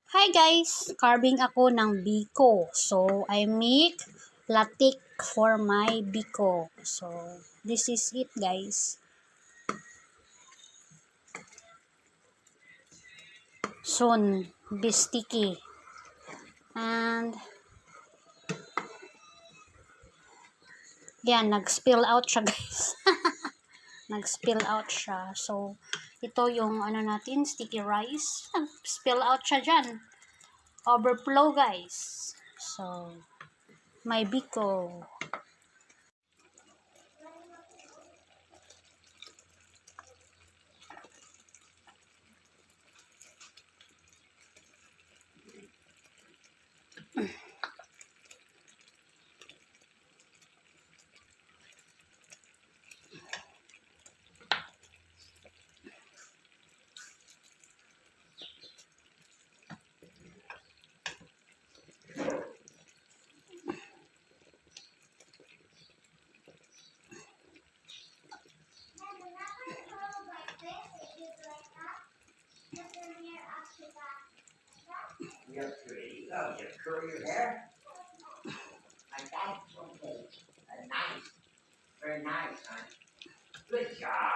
Hi guys! Carving ako ng Biko. So, I make latik for my Biko. So, this is it guys. Soon, be sticky. And, yan, nag-spill out siya guys. Nag-spill out siya. So, ito yung ano natin, sticky rice. Nag-spill out siya dyan. Overflow guys. So, my Biko. You curl your hair like that. Okay. Nice. Very nice, huh? Good job.